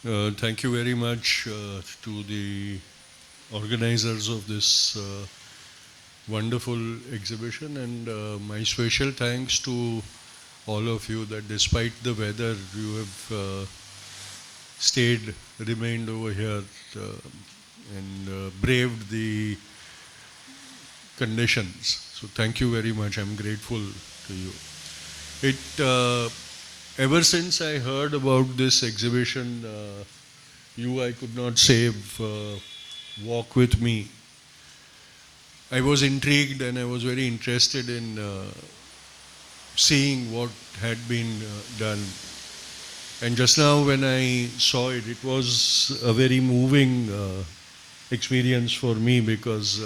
Thank you very much to the organizers of this wonderful exhibition, and my special thanks to all of you that despite the weather you have remained over here and braved the conditions. So thank you very much. I'm grateful to you. Ever since I heard about this exhibition, I Could Not Save, Walk With Me, I was intrigued and I was very interested in seeing what had been done. And just now when I saw it, it was a very moving experience for me, because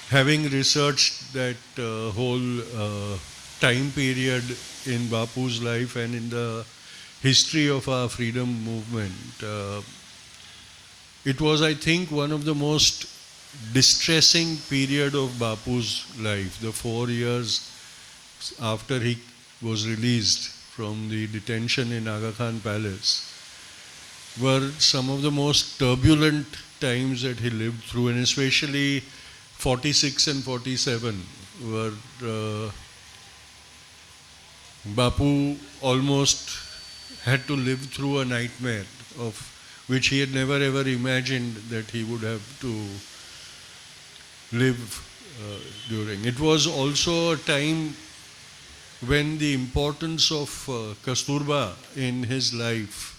having researched that whole time period in Bapu's life and in the history of our freedom movement, it was, I think, one of the most distressing period of Bapu's life. The 4 years after he was released from the detention in Aga Khan Palace were some of the most turbulent times that he lived through, and especially 46 and 47 were Bapu almost had to live through a nightmare of which he had never ever imagined that he would have to live during. It was also a time when the importance of Kasturba in his life,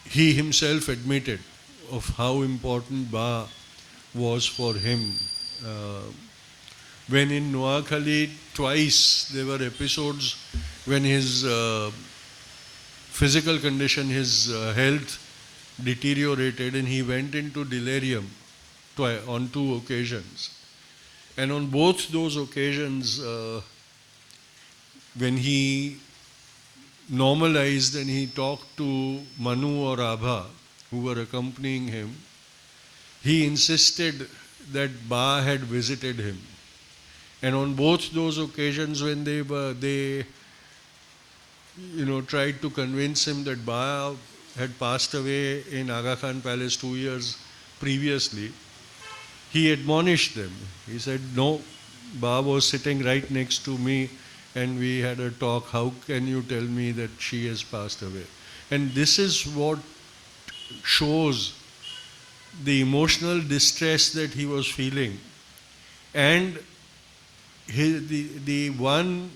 he himself admitted of how important Ba was for him. When in Noakhali twice there were episodes when his physical condition, his health deteriorated and he went into delirium on 2 occasions. And on both those occasions, when he normalized and he talked to Manu or Abha, who were accompanying him, he insisted that Ba had visited him. And on both those occasions when they tried to convince him that Ba had passed away in Aga Khan Palace 2 years previously, he admonished them. He said, no, Ba was sitting right next to me and we had a talk. How can you tell me that she has passed away? And this is what shows the emotional distress that he was feeling. And the one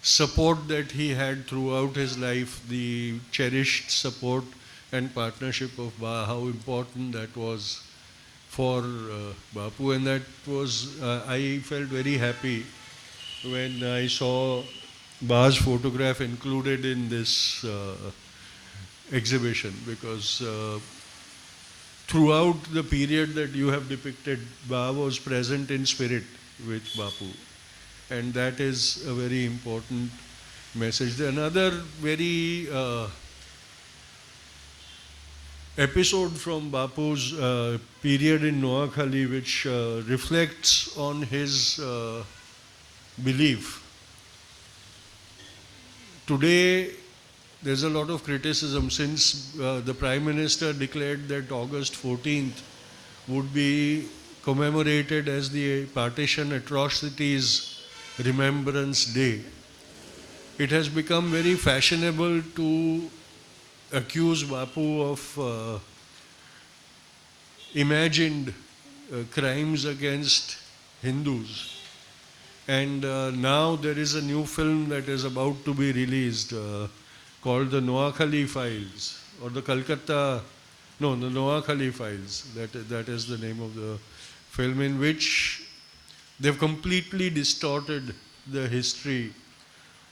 support that he had throughout his life, the cherished support and partnership of Ba, how important that was for Bapu. And that was, I felt very happy when I saw Ba's photograph included in this exhibition, because throughout the period that you have depicted, Ba was present in spirit with Bapu. And that is a very important message. Another very episode from Bapu's period in Noakhali, which reflects on his belief. Today, there's a lot of criticism since the Prime Minister declared that August 14th would be commemorated as the Partition Atrocities Remembrance Day. It has become very fashionable to accuse Bapu of imagined crimes against Hindus. And now there is a new film that is about to be released called the Noakhali Files, or the Noakhali Files. That is the name of the film, in which they've completely distorted the history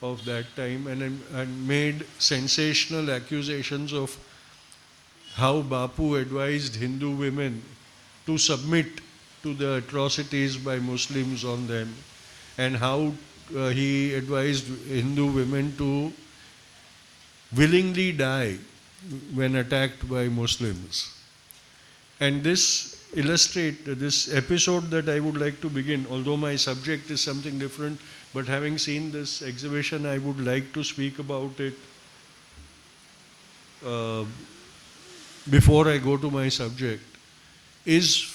of that time and made sensational accusations of how Bapu advised Hindu women to submit to the atrocities by Muslims on them, and how he advised Hindu women to willingly die when attacked by Muslims. And this episode that I would like to begin, although my subject is something different, but having seen this exhibition, I would like to speak about it uh, before I go to my subject, is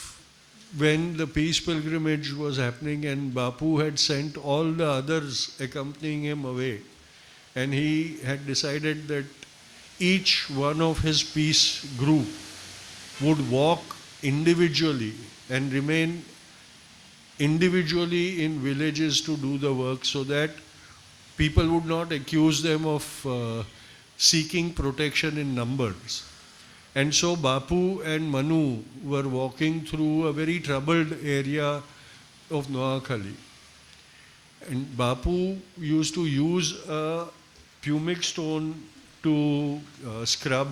when the peace pilgrimage was happening and Bapu had sent all the others accompanying him away, and he had decided that each one of his peace group would walk individually and remain individually in villages to do the work, so that people would not accuse them of seeking protection in numbers. And so Bapu and Manu were walking through a very troubled area of Navkhali. And Bapu used to use a pumic stone to scrub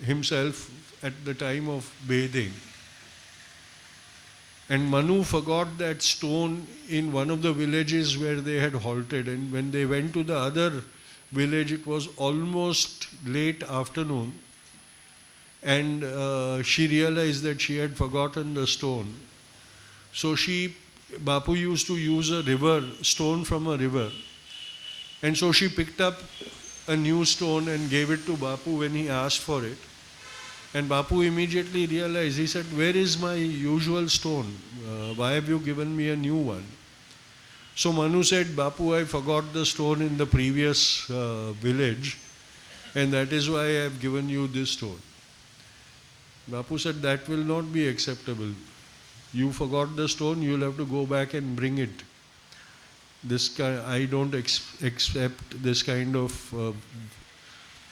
himself at the time of bathing. And Manu forgot that stone in one of the villages where they had halted. And when they went to the other village, it was almost late afternoon. And she realized that she had forgotten the stone. So Bapu used to use a stone from a river. And so she picked up a new stone and gave it to Bapu when he asked for it. And Bapu immediately realized, he said, "Where is my usual stone? Why have you given me a new one?" So Manu said, "Bapu, I forgot the stone in the previous village, and that is why I have given you this stone." Bapu said, "That will not be acceptable. You forgot the stone, you will have to go back and bring it. I don't accept this kind of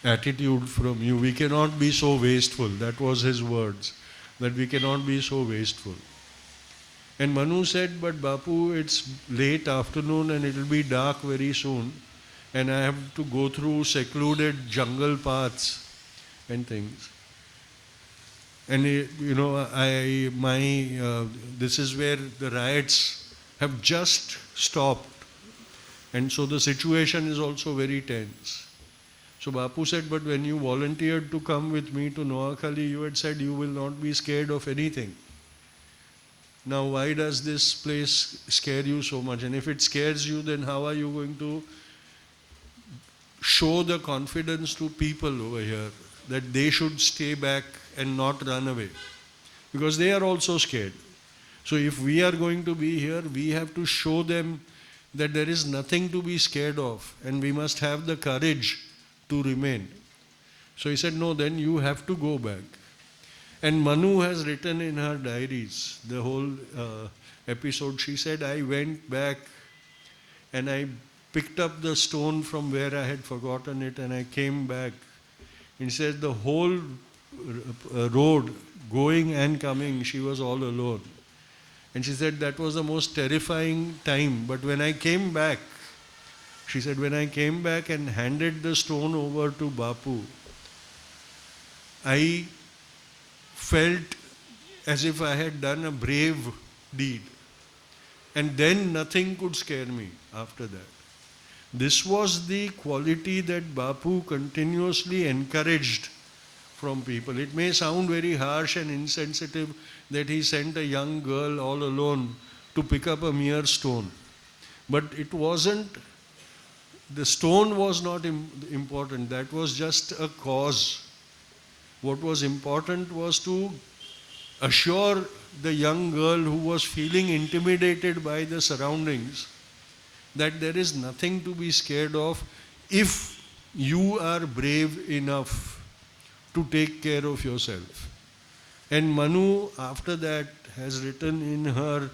attitude from you. We cannot be so wasteful." That was his words, that we cannot be so wasteful. And Manu said, "But Bapu, it's late afternoon and it will be dark very soon, and I have to go through secluded jungle paths and things. And this is where the riots have just stopped, and so the situation is also very tense." So Bapu said, "But when you volunteered to come with me to Noakhali, you had said you will not be scared of anything. Now why does this place scare you so much? And if it scares you, then how are you going to show the confidence to people over here that they should stay back and not run away? Because they are also scared. So if we are going to be here, we have to show them that there is nothing to be scared of, and we must have the courage to remain." So he said, "No, then you have to go back." And Manu has written in her diaries the whole episode. She said, "I went back and I picked up the stone from where I had forgotten it, and I came back." And she said the whole road, going and coming, she was all alone. And she said that was the most terrifying time. But when I came back, she said, when I came back and handed the stone over to Bapu, I felt as if I had done a brave deed. And then nothing could scare me after that. This was the quality that Bapu continuously encouraged from people. It may sound very harsh and insensitive that he sent a young girl all alone to pick up a mere stone. But it wasn't, the stone was not important. That was just a cause. What was important was to assure the young girl who was feeling intimidated by the surroundings that there is nothing to be scared of if you are brave enough to take care of yourself. And Manu, after that, has written in her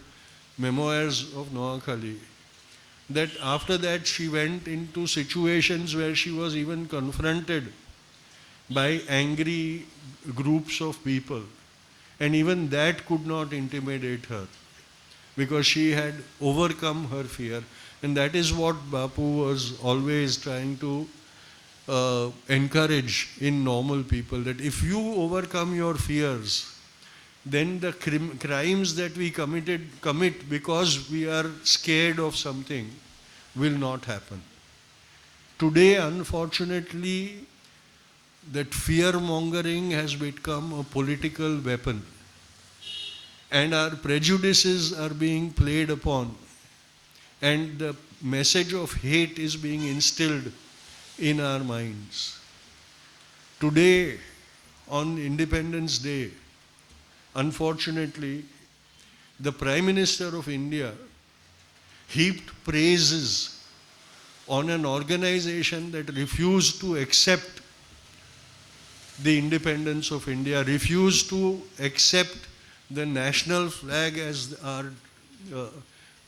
memoirs of Noakhali that after that she went into situations where she was even confronted by angry groups of people. And even that could not intimidate her because she had overcome her fear. And that is what Bapu was always trying to encourage in normal people, that if you overcome your fears, then the crimes that we commit because we are scared of something will not happen. Today, unfortunately, that fear-mongering has become a political weapon, and our prejudices are being played upon, and the message of hate is being instilled in our minds. Today, on Independence Day, unfortunately, the Prime Minister of India heaped praises on an organization that refused to accept the independence of India, refused to accept the national flag as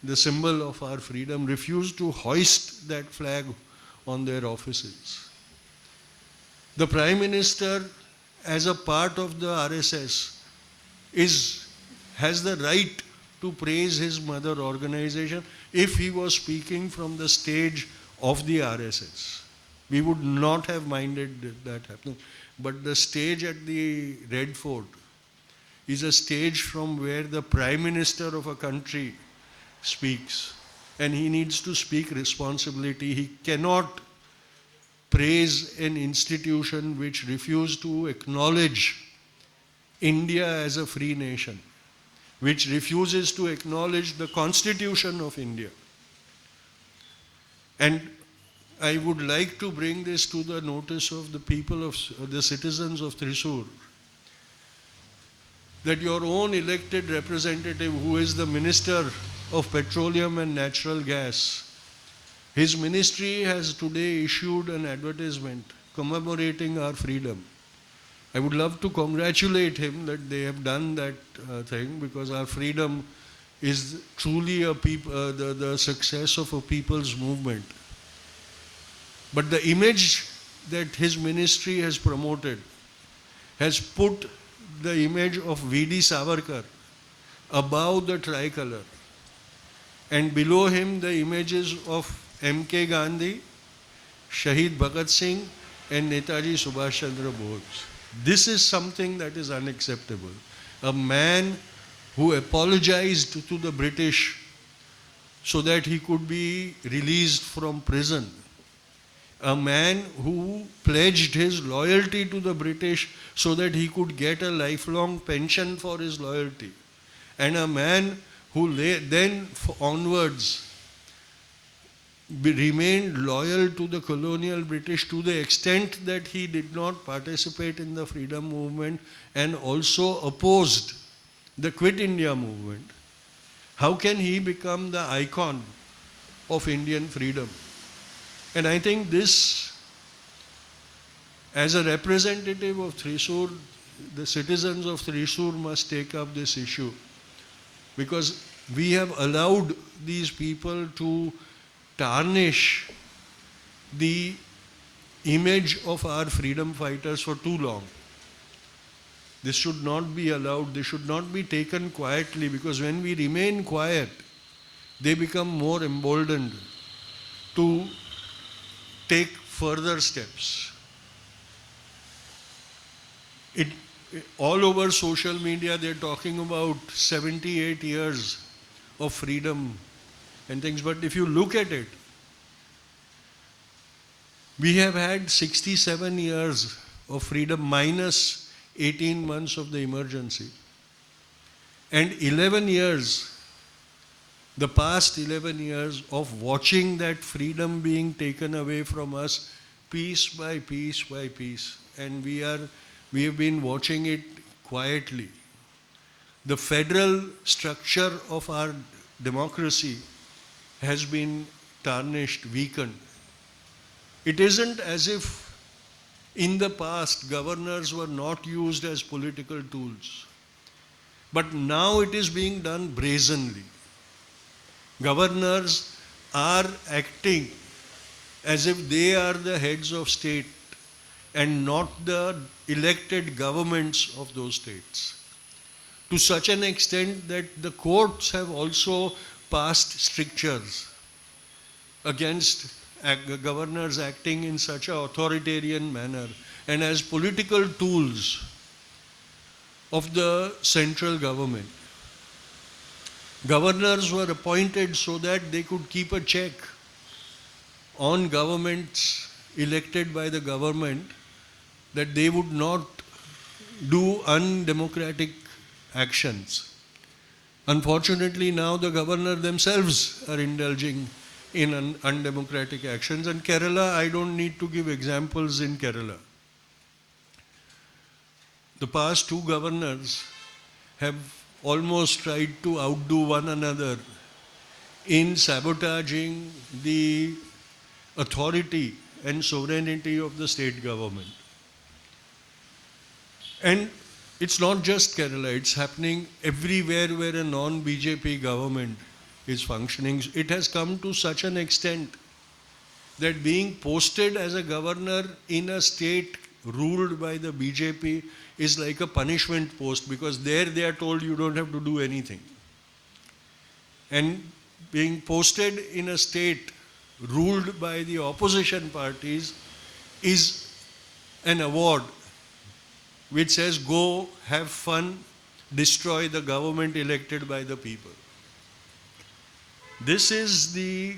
the symbol of our freedom, refused to hoist that flag on their offices. The Prime Minister, as a part of the RSS, has the right to praise his mother organization if he was speaking from the stage of the RSS. We would not have minded that happening. But the stage at the Red Fort is a stage from where the Prime Minister of a country speaks. And he needs to speak responsibility. He cannot praise an institution which refused to acknowledge India as a free nation, which refuses to acknowledge the Constitution of India. And I would like to bring this to the notice of the people of the citizens of Thrissur, that your own elected representative, who is the Minister of Petroleum and Natural Gas, his ministry has today issued an advertisement commemorating our freedom. I would love to congratulate him that they have done that thing, because our freedom is truly the success of a people's movement. But the image that his ministry has promoted has put the image of V.D. Savarkar above the tricolor, and below him the images of M.K. Gandhi, Shahid Bhagat Singh, and Netaji Subhash Chandra Bose. This is something that is unacceptable. A man who apologized to the British so that he could be released from prison. A man who pledged his loyalty to the British so that he could get a lifelong pension for his loyalty. And a man who then onwards remained loyal to the colonial British to the extent that he did not participate in the freedom movement and also opposed the Quit India movement. How can he become the icon of Indian freedom? And I think this, as a representative of Thrissur, the citizens of Thrissur must take up this issue, because we have allowed these people to tarnish the image of our freedom fighters for too long. This should not be allowed. This should not be taken quietly, because when we remain quiet, they become more emboldened to take further steps. All over social media, they're talking about 78 years of freedom and things. But if you look at it, we have had 67 years of freedom minus 18 months of the emergency. And 11 years, the past 11 years of watching that freedom being taken away from us piece by piece by piece. And we have been watching it quietly. The federal structure of our democracy has been tarnished, weakened. It isn't as if in the past governors were not used as political tools. But now it is being done brazenly. Governors are acting as if they are the heads of state and not the elected governments of those states. To such an extent that the courts have also passed strictures against governors acting in such an authoritarian manner and as political tools of the central government. Governors were appointed so that they could keep a check on governments elected by the government, that they would not do undemocratic actions. Unfortunately, now the governor themselves are indulging in undemocratic actions. And Kerala, I don't need to give examples in Kerala. the past two governors have almost tried to outdo one another in sabotaging the authority and sovereignty of the state government. And it's not just Kerala, it's happening everywhere where a non-BJP government is functioning. It has come to such an extent that being posted as a governor in a state ruled by the BJP is like a punishment post, because there they are told you don't have to do anything. And being posted in a state ruled by the opposition parties is an award which says go, have fun, destroy the government elected by the people. This is the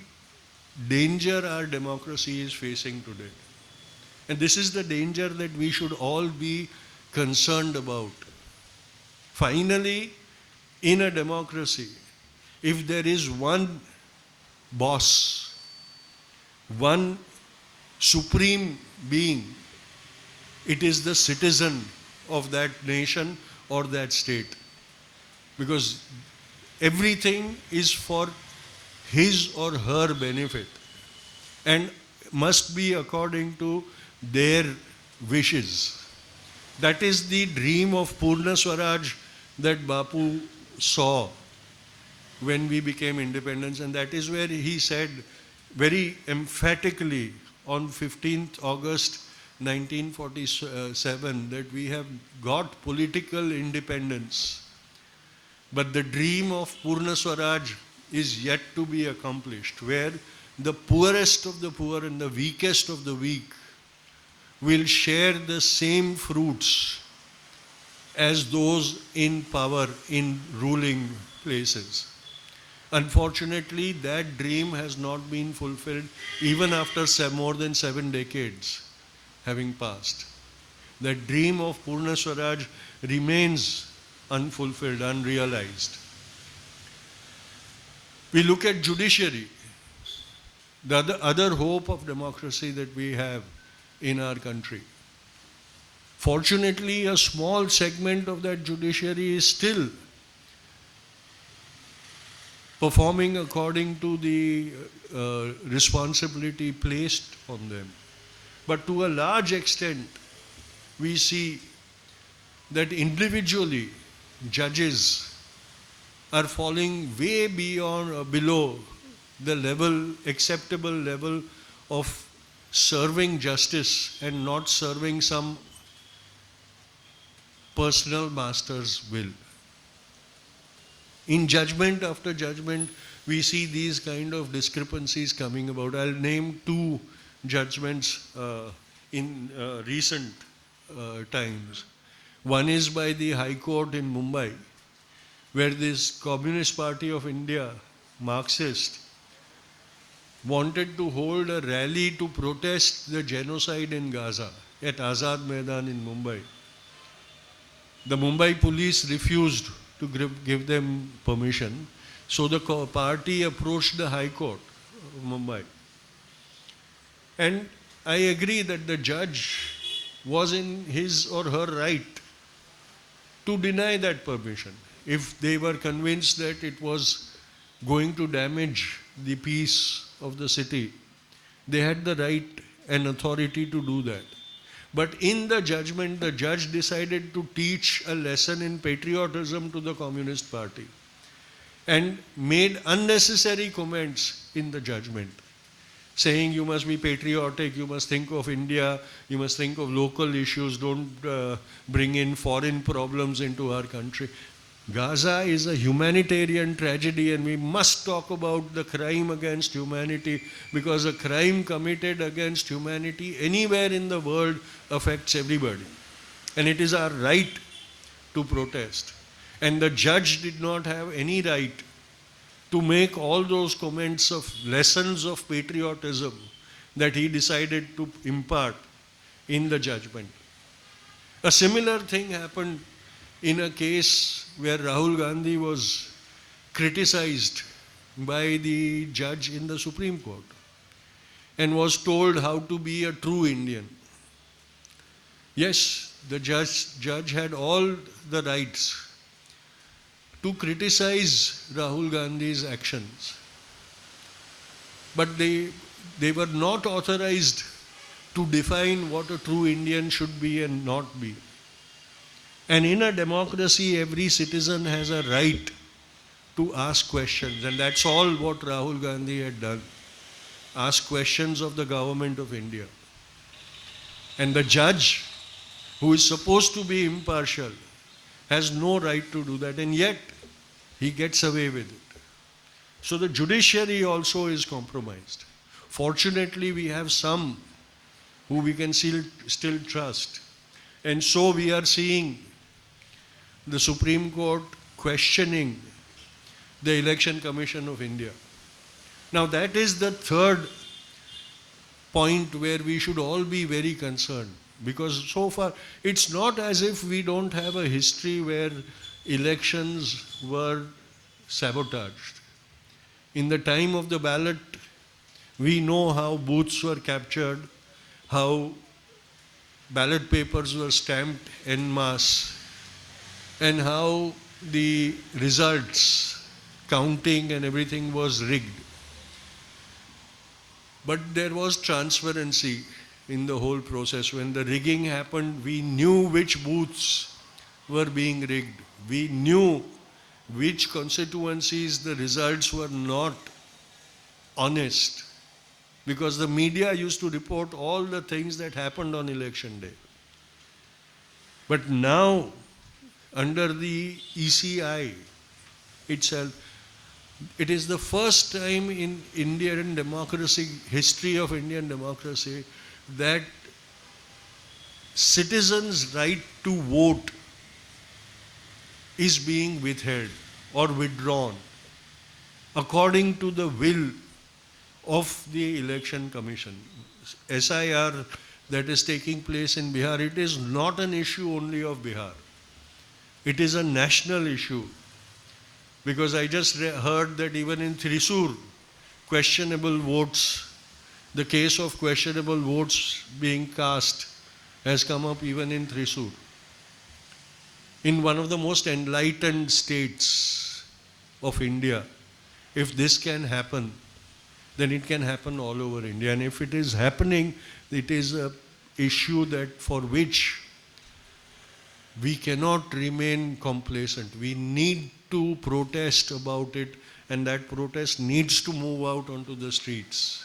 danger our democracy is facing today. And this is the danger that we should all be concerned about. Finally, in a democracy, if there is one boss, one supreme being, it is the citizen of that nation or that state. Because everything is for his or her benefit and must be according to their wishes. That is the dream of Purna Swaraj that Bapu saw when we became independent, and that is where he said very emphatically on 15th August 1947 that we have got political independence, but the dream of Purna Swaraj is yet to be accomplished, where the poorest of the poor and the weakest of the weak will share the same fruits as those in power in ruling places. Unfortunately, that dream has not been fulfilled even after more than 7 decades having passed. That dream of Purna Swaraj remains unfulfilled, unrealized. We look at judiciary, the other hope of democracy that we have in our country. Fortunately, a small segment of that judiciary is still performing according to the responsibility placed on them. But to a large extent, we see that individually judges are falling way below the level, acceptable level of serving justice and not serving some personal master's will. In judgment after judgment, we see these kind of discrepancies coming about. I'll name 2 judgments in recent times. One is by the High Court in Mumbai, where this Communist Party of India, Marxist, wanted to hold a rally to protest the genocide in Gaza at Azad Maidan in Mumbai. The Mumbai police refused to give them permission, so the party approached the High Court of Mumbai. And I agree that the judge was in his or her right to deny that permission if they were convinced that it was going to damage the peace of the city. They had the right and authority to do that. But in the judgment, the judge decided to teach a lesson in patriotism to the Communist Party and made unnecessary comments in the judgment, saying you must be patriotic, you must think of India, you must think of local issues, don't bring in foreign problems into our country. Gaza is a humanitarian tragedy, and we must talk about the crime against humanity, because a crime committed against humanity anywhere in the world affects everybody. And it is our right to protest. And the judge did not have any right to make all those comments of lessons of patriotism that he decided to impart in the judgment. A similar thing happened in a case where Rahul Gandhi was criticized by the judge in the Supreme Court and was told how to be a true Indian. Yes, the judge had all the rights to criticize Rahul Gandhi's actions. But they were not authorized to define what a true Indian should be and not be. And in a democracy, every citizen has a right to ask questions, and that's all what Rahul Gandhi had done. Ask questions of the government of India. And the judge, who is supposed to be impartial, has no right to do that, and yet he gets away with it. So the judiciary also is compromised. Fortunately, we have some who we can still trust. And so we are seeing the Supreme Court questioning the Election Commission of India. Now that is the third point where we should all be very concerned, because so far it's not as if we don't have a history where elections were sabotaged. In the time of the ballot, we know how booths were captured, how ballot papers were stamped en masse, and how the results, counting and everything was rigged. But there was transparency in the whole process. When the rigging happened, we knew which booths were being rigged. We knew which constituencies the results were not honest, because the media used to report all the things that happened on election day. But now, under the ECI itself, it is the first time in Indian democracy, history of Indian democracy, that citizens' right to vote is being withheld or withdrawn according to the will of the Election Commission. SIR that is taking place in Bihar, it is not an issue only of Bihar. It is a national issue. Because I just heard that even in Thrissur, questionable votes, the case of questionable votes being cast has come up even in Thrissur. In one of the most enlightened states of India, if this can happen, then it can happen all over India. And if it is happening, it is an issue that for which we cannot remain complacent. We need to protest about it, and that protest needs to move out onto the streets.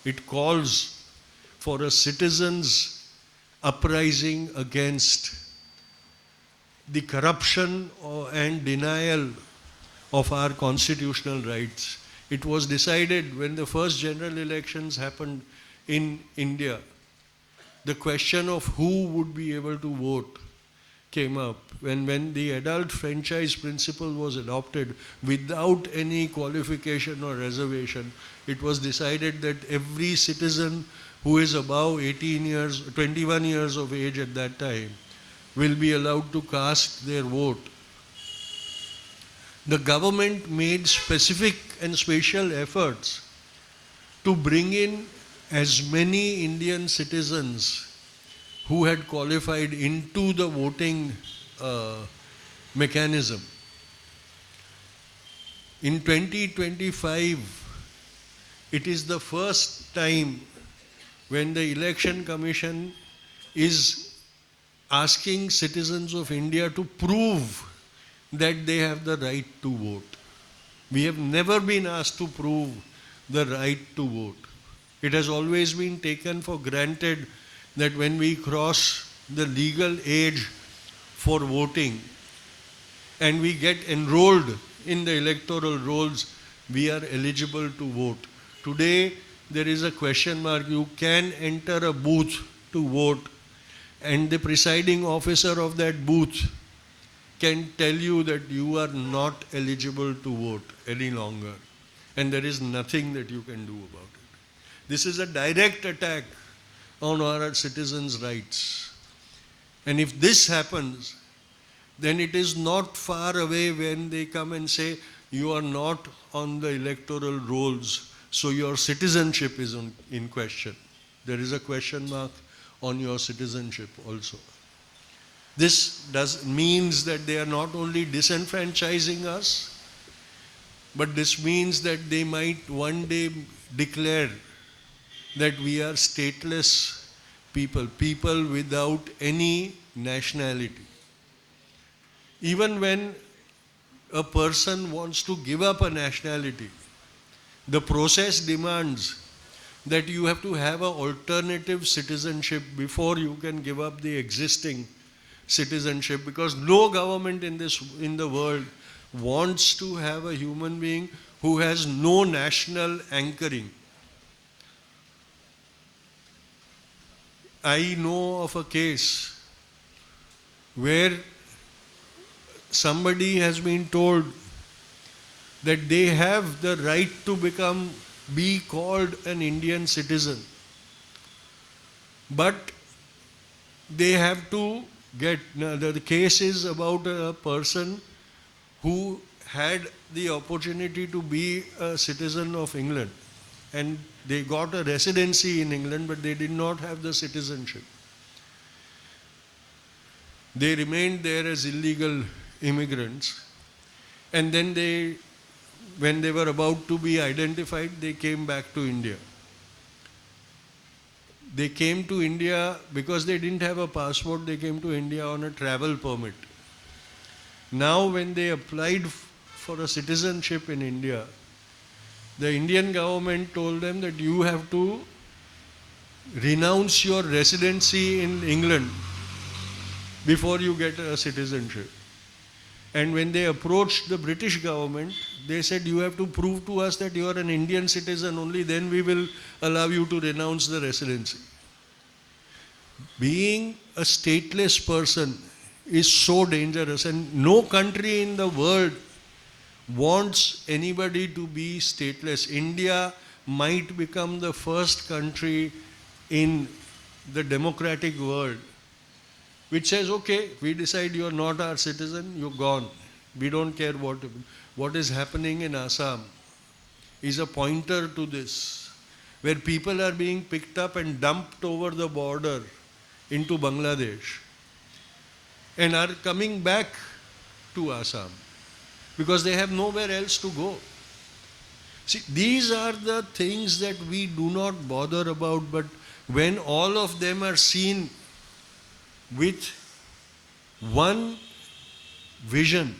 It calls for a citizens' uprising against the corruption and denial of our constitutional rights. It was decided when the first general elections happened in India, the question of who would be able to vote came up. When the adult franchise principle was adopted without any qualification or reservation, it was decided that every citizen who is above 21 years of age at that time will be allowed to cast their vote. The government made specific and special efforts to bring in as many Indian citizens who had qualified into the voting mechanism. In 2025, it is the first time when the Election Commission is asking citizens of India to prove that they have the right to vote. We have never been asked to prove the right to vote. It has always been taken for granted that when we cross the legal age for voting and we get enrolled in the electoral rolls, we are eligible to vote. Today, there is a question mark. You can enter a booth to vote, and the presiding officer of that booth can tell you that you are not eligible to vote any longer, and there is nothing that you can do about it. This is a direct attack on our citizens' rights. And if this happens, then it is not far away when they come and say, you are not on the electoral rolls, so your citizenship is in question. There is a question mark on your citizenship also. This means that they are not only disenfranchising us, but this means that they might one day declare that we are stateless people, people without any nationality. Even when a person wants to give up a nationality, the process demands that you have to have an alternative citizenship before you can give up the existing citizenship, because no government in the world wants to have a human being who has no national anchoring. I know of a case where somebody has been told that they have the right to be called an Indian citizen, but they have to the case is about a person who had the opportunity to be a citizen of England, and they got a residency in England, but they did not have the citizenship. They remained there as illegal immigrants, and then when they were about to be identified, they came back to India. They came to India because they didn't have a passport. They came to India on a travel permit. Now when they applied for a citizenship in India, the Indian government told them that you have to renounce your residency in England before you get a citizenship. And when they approached the British government, they said, you have to prove to us that you are an Indian citizen, only then we will allow you to renounce the residency. Being a stateless person is so dangerous, and no country in the world wants anybody to be stateless. India might become the first country in the democratic world which says, okay, we decide you're not our citizen, you're gone. We don't care what is happening in Assam is a pointer to this, where people are being picked up and dumped over the border into Bangladesh and are coming back to Assam because they have nowhere else to go. See, these are the things that we do not bother about, but when all of them are seen with one vision,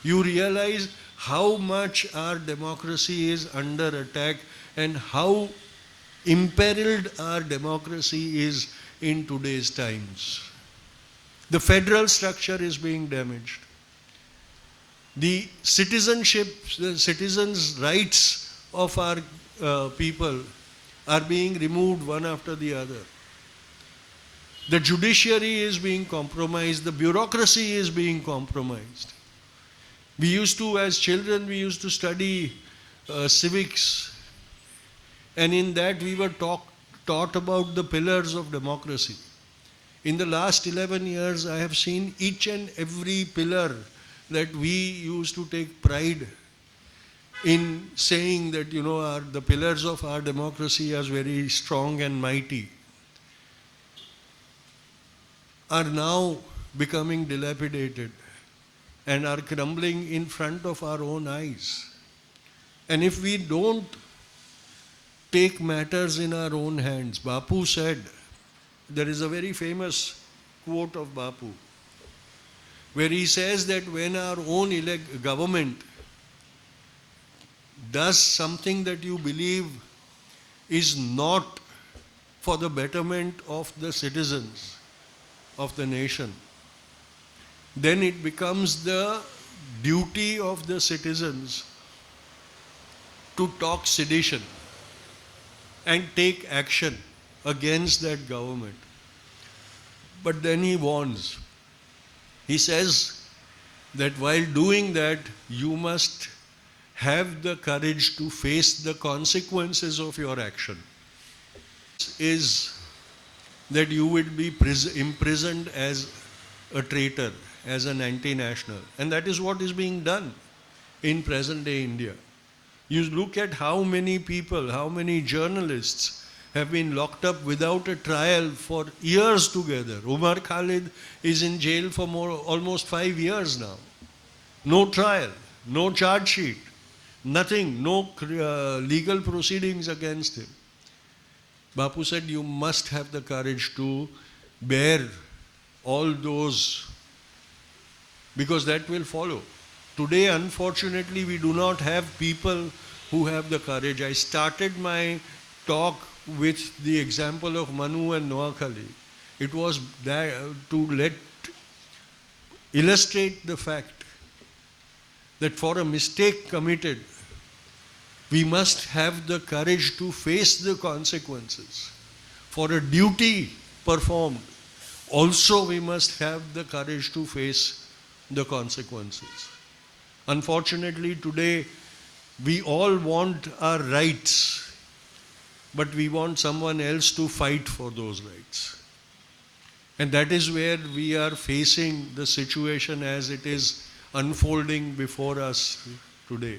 you realize how much our democracy is under attack and how imperiled our democracy is in today's times. The federal structure is being damaged. The citizens' rights of our people are being removed one after the other. The judiciary is being compromised. The bureaucracy is being compromised. We used to, as children, we used to study civics, and in that we were taught about the pillars of democracy. In the last 11 years, I have seen each and every pillar that we used to take pride in saying that, the pillars of our democracy are very strong and mighty, are now becoming dilapidated and are crumbling in front of our own eyes. And if we don't take matters in our own hands, Bapu said, there is a very famous quote of Bapu, where he says that when our own government does something that you believe is not for the betterment of the citizens of the nation, then it becomes the duty of the citizens to talk sedition and take action against that government. But then he warns. He says that while doing that, you must have the courage to face the consequences of your action. Is that you would be imprisoned as a traitor, as an anti-national. And that is what is being done in present-day India. You look at how many people, how many journalists have been locked up without a trial for years together. Umar Khalid is in jail for almost 5 years now. No trial, no charge sheet, nothing, no legal proceedings against him. Bapu said, you must have the courage to bear all those, because that will follow. Today, unfortunately, we do not have people who have the courage. I started my talk with the example of Manu and Navkhali. It was to illustrate the fact that for a mistake committed, we must have the courage to face the consequences. For a duty performed, also we must have the courage to face the consequences. Unfortunately, today, we all want our rights, but we want someone else to fight for those rights. And that is where we are facing the situation as it is unfolding before us today.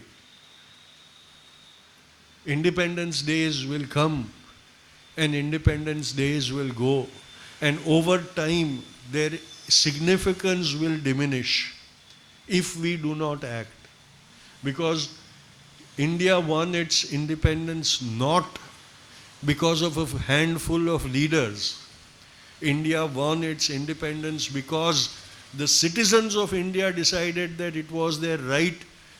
Independence days will come and independence days will go, and over time their significance will diminish if we do not act. Because India won its independence not because of a handful of leaders. India won its independence because the citizens of India decided that it was their right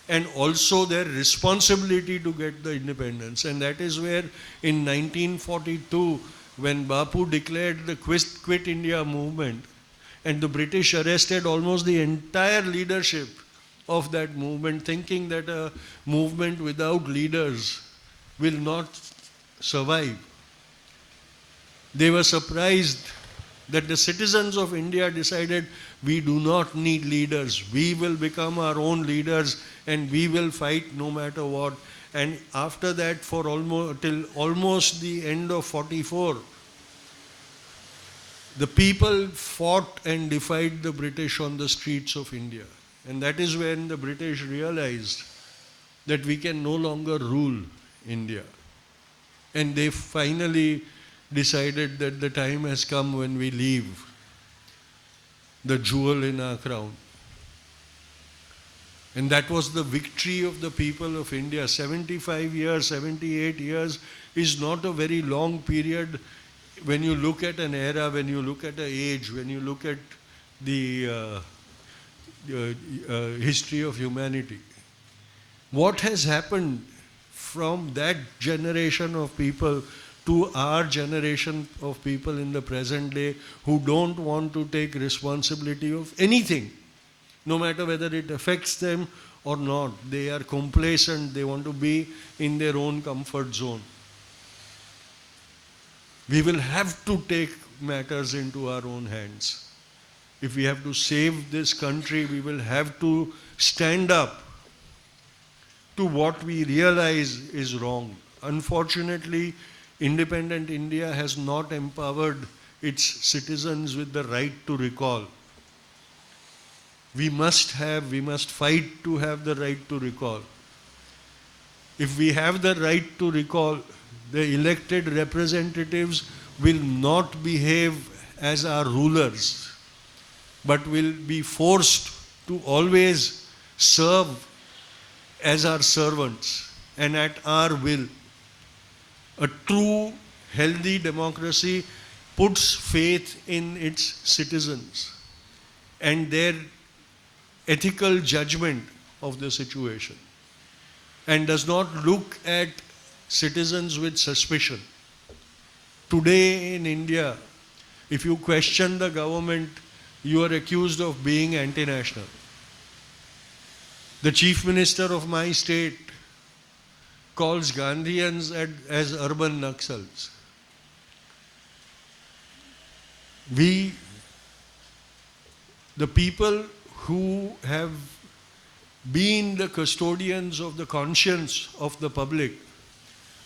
and also their responsibility to get the independence. And that is where in 1942, when Bapu declared the Quit India movement, and the British arrested almost the entire leadership of that movement, thinking that a movement without leaders will not survive. They were surprised that the citizens of India decided, we do not need leaders. We will become our own leaders and we will fight no matter what. And after that, for almost the end of 44, the people fought and defied the British on the streets of India. And that is when the British realized that we can no longer rule India. And they finally decided that the time has come when we leave the jewel in our crown. And that was the victory of the people of India. 75 years, 78 years is not a very long period when you look at an era, when you look at an age, when you look at the history of humanity. What has happened from that generation of people to our generation of people in the present day who don't want to take responsibility of anything, no matter whether it affects them or not. They are complacent, they want to be in their own comfort zone. We will have to take matters into our own hands. If we have to save this country, we will have to stand up to what we realize is wrong. Unfortunately, independent India has not empowered its citizens with the right to recall. We must fight to have the right to recall. If we have the right to recall, the elected representatives will not behave as our rulers, but will be forced to always serve as our servants and at our will. A true, healthy democracy puts faith in its citizens and their ethical judgment of the situation, and does not look at citizens with suspicion. Today in India, if you question the government, you are accused of being anti-national. The Chief Minister of my state calls Gandhians as urban Naxals. We, the people who have been the custodians of the conscience of the public,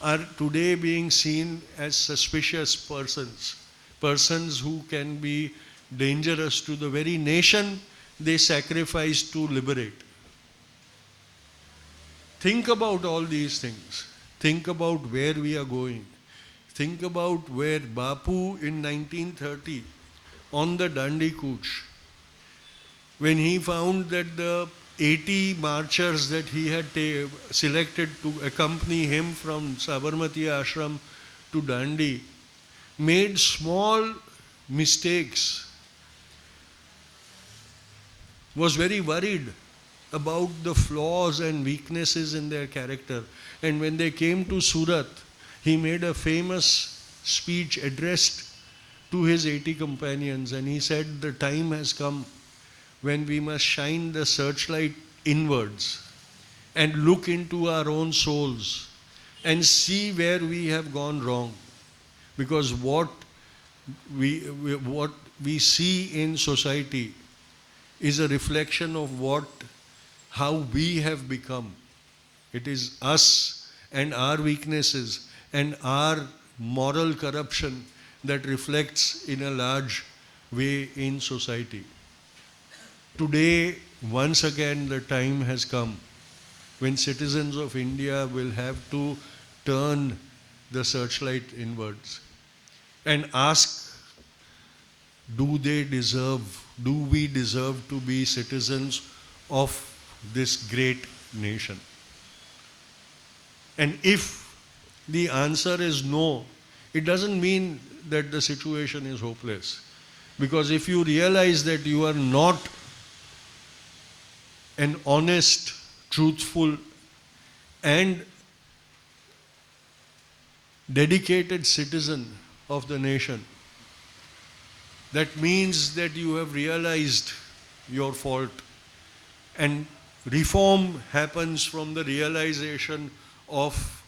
are today being seen as suspicious persons who can be dangerous to the very nation they sacrifice to liberate. Think about all these things. Think about where we are going. think about where Bapu in 1930, on the Dandi Kooch, when he found that the 80 marchers that he had selected to accompany him from Sabarmati Ashram to Dandi made small mistakes, was very worried about the flaws and weaknesses in their character. And when they came to Surat, he made a famous speech addressed to his 80 companions, and he said, the time has come when we must shine the searchlight inwards and look into our own souls and see where we have gone wrong. Because what we see in society is a reflection of how we have become. It is us and our weaknesses and our moral corruption that reflects in a large way in society. Today, once again, the time has come when citizens of India will have to turn the searchlight inwards and ask, do we deserve to be citizens of this great nation? And if the answer is no, it doesn't mean that the situation is hopeless. Because if you realize that you are not an honest, truthful, and dedicated citizen of the nation, that means that you have realized your fault. And reform happens from the realization of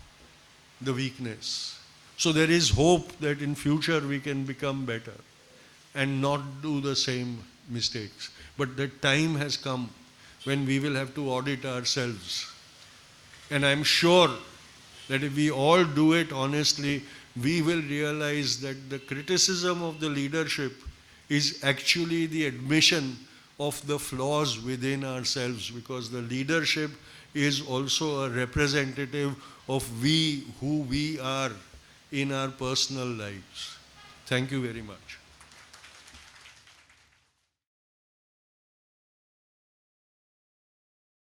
the weakness. So there is hope that in future we can become better and not do the same mistakes. But the time has come when we will have to audit ourselves. And I'm sure that if we all do it honestly, we will realize that the criticism of the leadership is actually the admission of the flaws within ourselves, because the leadership is also a representative of who we are in our personal lives. Thank you very much.